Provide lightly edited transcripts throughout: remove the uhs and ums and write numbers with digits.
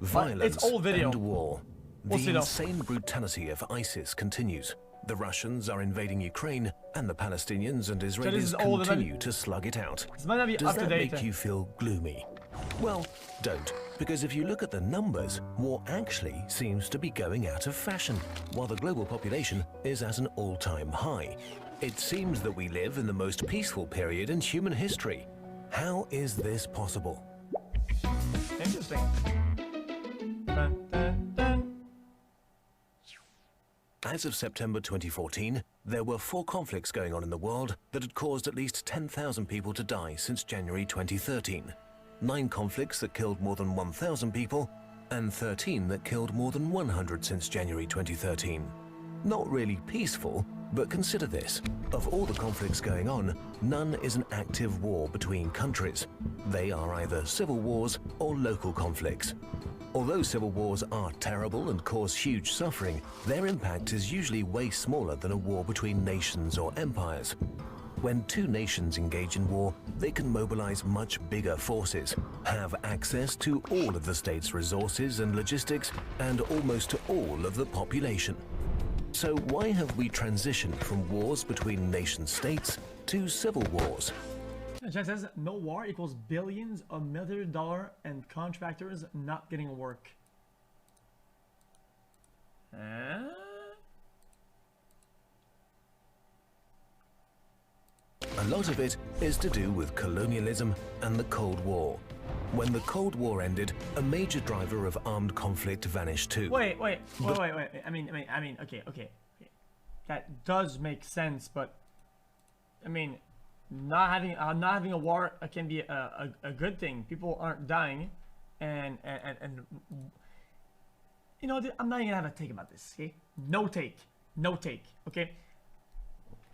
violence, it's old video. and war. We'll The see, though. insane brutality of ISIS continues. The Russians are invading Ukraine, and the Palestinians and Israelis continue to slug it out. This might not be Does up to that date. make you feel gloomy? Well, don't, because if you look at the numbers, war actually seems to be going out of fashion, while the global population is at an all-time high. It seems that we live in the most peaceful period in human history. How is this possible? Interesting. Dun, dun, dun. As of September 2014, there were 4 conflicts going on in the world that had caused at least 10,000 people to die since January 2013. 9 conflicts that killed more than 1,000 people, and 13 that killed more than 100 since January 2013. Not really peaceful, but consider this. Of all the conflicts going on, none is an active war between countries. They are either civil wars or local conflicts. Although civil wars are terrible and cause huge suffering, their impact is usually way smaller than a war between nations or empires. When 2 nations engage in war, they can mobilize much bigger forces, have access to all of the state's resources and logistics, and almost to all of the population. So why have we transitioned from wars between nation-states to civil wars? Jack says, no war equals billions of military dollar and contractors not getting work. A lot of it is to do with colonialism and the Cold War. When the Cold War ended, a major driver of armed conflict vanished too. Wait. I mean, okay. That does make sense, but I mean, not having a war can be a good thing. People aren't dying, and you know, I'm not even gonna have a take about this. Okay, no take. Okay,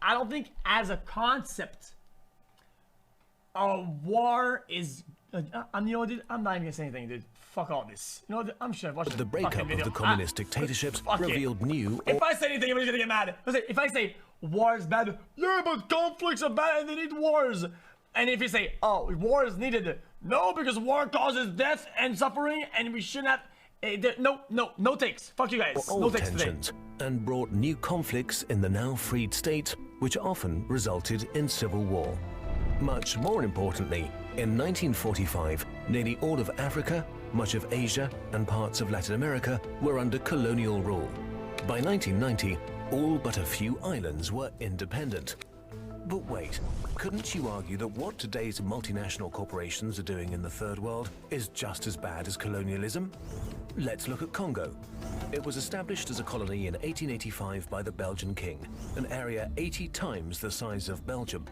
I don't think as a concept, a war is. You know, dude, I'm not even gonna say anything, dude. Fuck all this. You know, I'm sure I've watched the breakup of the communist dictatorships revealed new. If I say anything, everybody's gonna get mad. If I say war is bad, yeah, but conflicts are bad and they need wars. And if you say, oh, war is needed, no, because war causes death and suffering, and we shouldn't have. No takes. Fuck you guys. No takes today. And brought new conflicts in the now freed state, which often resulted in civil war. Much more importantly, in 1945, nearly all of Africa, much of Asia, and parts of Latin America were under colonial rule. By 1990, all but a few islands were independent. But wait, couldn't you argue that what today's multinational corporations are doing in the Third World is just as bad as colonialism? Let's look at Congo. It was established as a colony in 1885 by the Belgian king, an area 80 times the size of Belgium.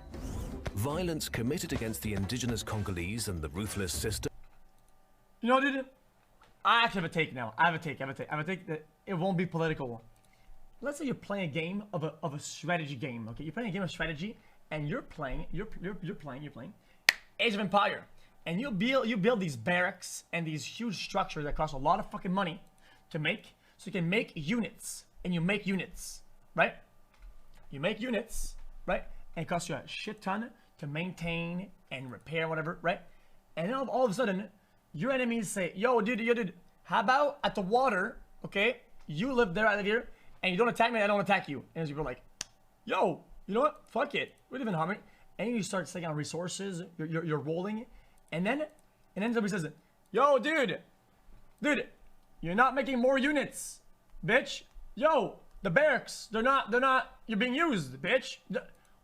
Violence committed against the indigenous Congolese and the ruthless system. You know, dude, I actually have a take now. I have a take that it won't be political. Let's say you're playing a game of a strategy game, okay? You're playing a game of strategy, and you're playing Age of Empire, and you build these barracks and these huge structures that cost a lot of fucking money to make, so you can make units, and you make units, right? You make units, right? And it costs you a shit ton to maintain and repair whatever, right? And then all of a sudden, your enemies say, yo, dude, how about at the water, okay? You live there, I live here, and you don't attack me, I don't attack you. And people are like, yo, you know what? Fuck it. We live in harmony. And you start taking on resources, you're rolling, and then somebody says, yo, dude, you're not making more units, bitch. Yo, the barracks, they're not, you're being used, bitch.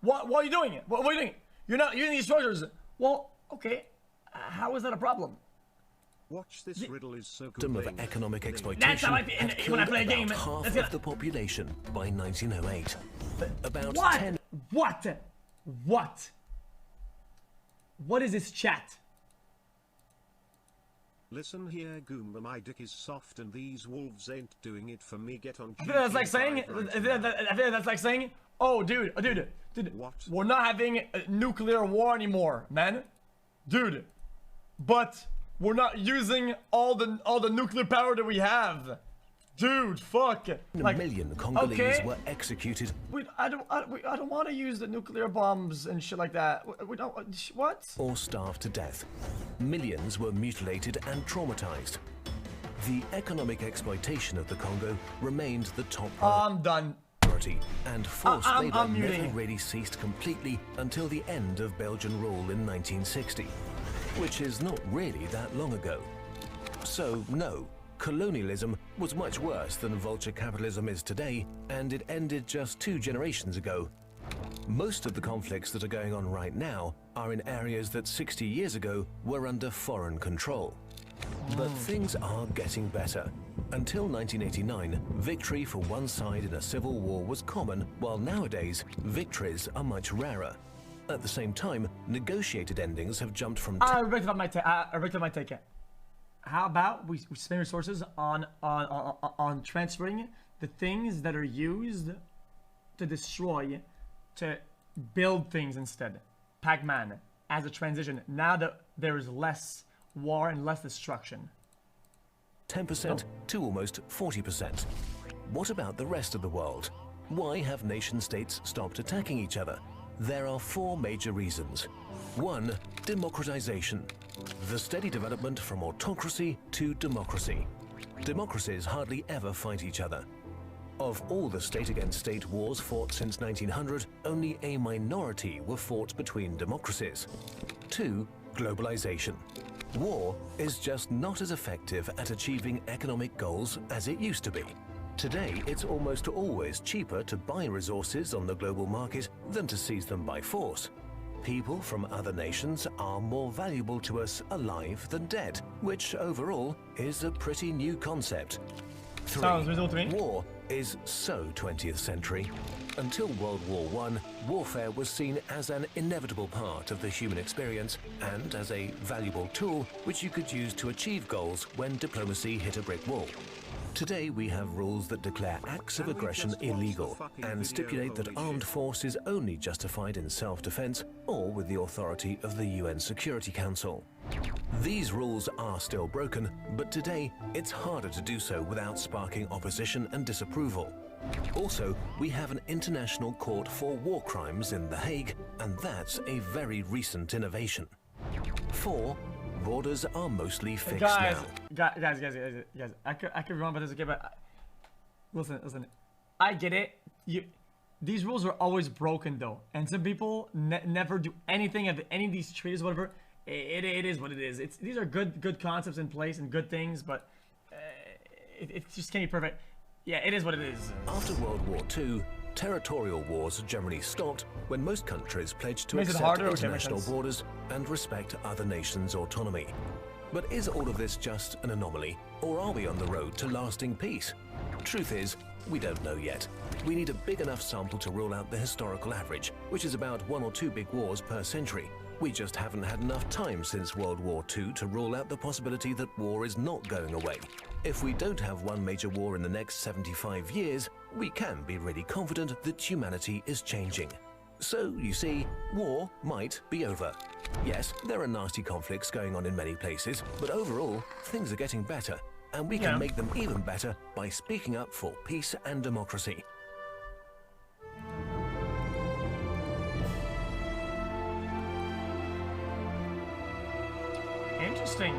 What are you doing? What are you doing? You're not using these structures. Well, okay, how is that a problem? Watch this riddle is so System of economic exploitation That's how I feel had killed when I play a game. about half of the population by 1908. About What? 10. What is this chat? Listen here, Goomba, my dick is soft and these wolves ain't doing it for me. Get on. I feel that's like saying, oh, dude, What? we're not having a nuclear war anymore, man. Dude, but we're not using all the nuclear power that we have. Dude, fuck. Like, 1 million Congolese were executed. I don't want to use the nuclear bombs and shit like that. We don't. What? Or starved to death. Millions were mutilated and traumatized. the economic exploitation of the Congo remained the top I'm done. priority, and forced labor I'm never muting. really ceased completely until the end of Belgian rule in 1960, which is not really that long ago. So no, colonialism was much worse than vulture capitalism is today, and it ended just 2 generations ago. Most of the conflicts that are going on right now are in areas that 60 years ago were under foreign control. But things are getting better. Until 1989, victory for one side in a civil war was common, while nowadays, victories are much rarer. At the same time, negotiated endings have jumped from I rectified my take. How about we spend resources on transferring the things that are used to destroy to build things instead? Pac-Man as a transition. Now that there is less war and less destruction. 10% to almost 40%. What about the rest of the world? Why have nation-states stopped attacking each other? There are 4 major reasons. 1. Democratization. The steady development from autocracy to democracy. Democracies hardly ever fight each other. Of all the state-against-state wars fought since 1900, only a minority were fought between democracies. 2. Globalization. War is just not as effective at achieving economic goals as it used to be. Today, it's almost always cheaper to buy resources on the global market than to seize them by force. People from other nations are more valuable to us alive than dead, which overall is a pretty new concept. 3. Sounds reasonable to me. War is so 20th century. Until World War I, warfare was seen as an inevitable part of the human experience and as a valuable tool which you could use to achieve goals when diplomacy hit a brick wall. Today we have rules that declare acts of aggression illegal and stipulate that armed force is only justified in self-defense or with the authority of the UN Security Council. These rules are still broken, but today it's harder to do so without sparking opposition and disapproval. Also, we have an international court for war crimes in The Hague, and that's a very recent innovation. 4. Borders are mostly fixed Guys, now. guys. I could be wrong about this, okay, but listen. I get it. These rules are always broken though, and some people never do anything of any of these treaties, whatever. It is what it is. These are good concepts in place and good things, but it just can't be perfect. Yeah, it is what it is. After World War II, territorial wars generally stopped when most countries pledged to Makes it accept harder, okay, international makes sense. borders and respect other nations' autonomy. But is all of this just an anomaly, or are we on the road to lasting peace? Truth is, we don't know yet. We need a big enough sample to rule out the historical average, which is about 1 or 2 big wars per century. We just haven't had enough time since World War II to rule out the possibility that war is not going away. If we don't have one major war in the next 75 years, we can be really confident that humanity is changing. So, you see, war might be over. Yes, there are nasty conflicts going on in many places, but overall, things are getting better, and we can make them even better by speaking up for peace and democracy. Interesting.